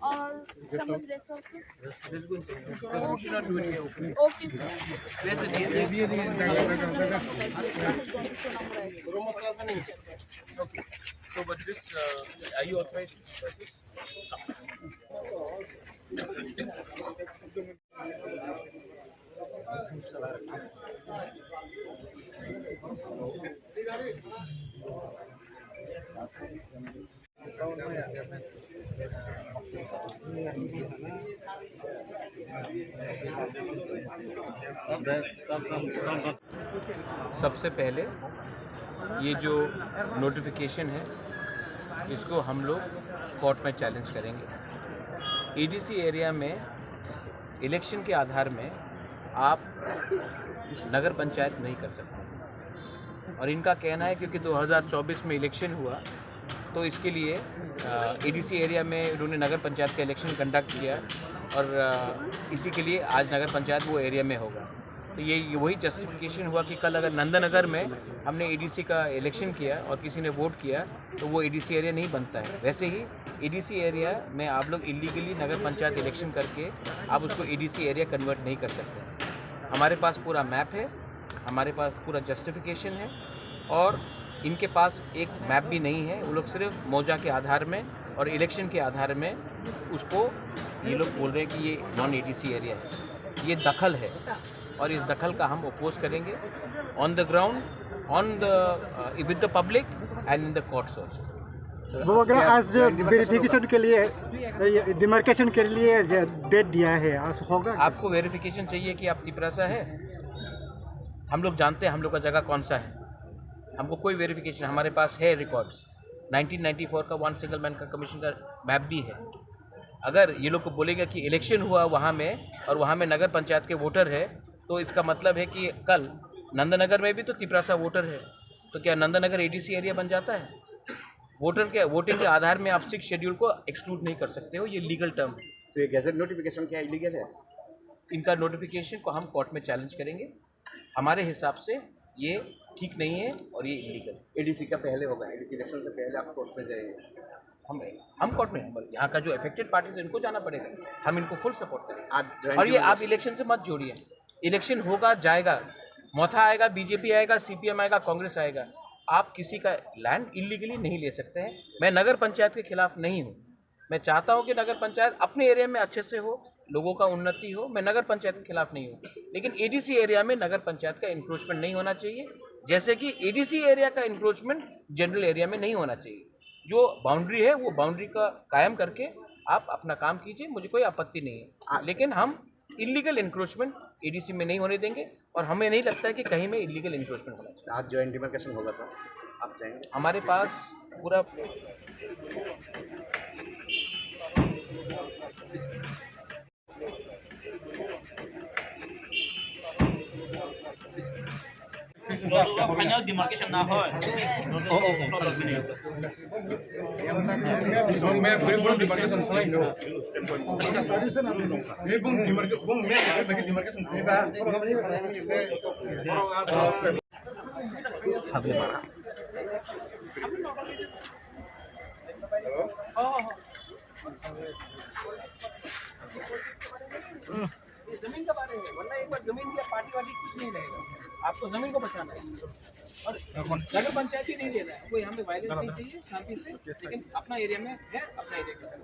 Or someone's rest also? Okay, sir. So, but this, are you authorized? सबसे पहले ये जो नोटिफिकेशन है इसको हम लोग कोर्ट में चैलेंज करेंगे। ईडीसी एरिया में इलेक्शन के आधार में आप नगर पंचायत नहीं कर सकते और इनका कहना है क्योंकि 2024 में इलेक्शन हुआ तो इसके लिए ईडीसी एरिया में उन्होंने नगर पंचायत का इलेक्शन कंडक्ट किया और इसी के लिए आज नगर पंचायत वो एरिया में होगा। तो ये वही जस्टिफिकेशन हुआ कि कल अगर नंदनगर में हमने ईडीसी का इलेक्शन किया और किसी ने वोट किया तो वो ईडीसी एरिया नहीं बनता है। वैसे ही ईडीसी एरिया में आप लोग इलीगली नगर पंचायत इलेक्शन करके आप उसको ईडीसी एरिया कन्वर्ट नहीं कर सकते। हमारे पास पूरा मैप है, हमारे पास पूरा जस्टिफिकेशन है और इनके पास एक मैप भी नहीं है। वो लोग सिर्फ मौजा के आधार में और इलेक्शन के आधार में उसको ये लोग बोल रहे हैं कि ये नॉन ईडीसी एरिया है। ये दखल है और इस दखल का हम अपोज करेंगे on the ground, with the public and in the courts also. वो अगर आज वेरिफिकेशन के लिए डिमार्केशन के लिए डेट दिया है, आज होगा? आपको वेरिफिकेशन चाहिए कि आप तिपरासा है? हम लोग जानते हैं हम लोग का जगह कौन सा है। हमको कोई वेरिफिकेशन, हमारे पास है रिकॉर्ड्स 1994 का वन सिंगल मैन का कमीशन का मैप भी है। अगर ये लोग को बोलेगा कि इलेक्शन हुआ वहाँ में और वहाँ में नगर पंचायत के वोटर है तो इसका मतलब है कि कल नंदनगर में भी तो तिपरासा वोटर है, तो क्या नंदनगर एडीसी एरिया बन जाता है? वोटिंग के आधार में आप 6 शेड्यूल को एक्सक्लूड नहीं कर सकते हो, ये लीगल टर्म। तो ये गैजेट नोटिफिकेशन क्या इलीगल है? इनका नोटिफिकेशन को हम कोर्ट में चैलेंज करेंगे। हमारे हिसाब से ये ठीक नहीं है और ये इलीगल। एडीसी का पहले होगा, एडीसी इलेक्शन से पहले आप कोर्ट में जाएंगे? हम कोर्ट में, यहाँ का जो अफेक्टेड पार्टीज है इनको जाना पड़ेगा, हम इनको फुल सपोर्ट करेंगे। आज और ये आप इलेक्शन से मत जोड़िए। इलेक्शन होगा, जाएगा, मोथा आएगा, बीजेपी आएगा, सीपीएम आएगा, कांग्रेस आएगा, आप किसी का लैंड इलीगली नहीं ले सकते हैं। मैं नगर पंचायत के खिलाफ नहीं हूँ। मैं चाहता हूँ कि नगर पंचायत अपने एरिया में अच्छे से हो, लोगों का उन्नति हो। मैं नगर पंचायत के खिलाफ नहीं हूँ, लेकिन एडीसी एरिया में नगर पंचायत का इंक्रोचमेंट नहीं होना चाहिए, जैसे कि एडीसी एरिया का इंक्रोचमेंट जनरल एरिया में नहीं होना चाहिए। जो बाउंड्री है वो बाउंड्री का कायम करके आप अपना काम कीजिए, मुझे कोई आपत्ति नहीं है, लेकिन हम इलीगल इंक्रोचमेंट एडीसी में नहीं होने देंगे और हमें नहीं लगता है कि कहीं में इलीगल इंक्रोचमेंट होना चाहिए। आज ज्वाइंट डिमार्केशन होगा सर, आप चाहेंगे? हमारे पास पूरा फाइनल डिमार्केशन ना हो। जमीन का बारे में, वरना एक बार जमीन की पार्टी वार्टी कुछ नहीं रहेगा। आपको जमीन को बचाना है और नगर पंचायत ही नहीं दे रहा है। कोई यहाँ पे वायलेंस नहीं चाहिए, शांति से, लेकिन अपना एरिया में है, अपना एरिया के साथ।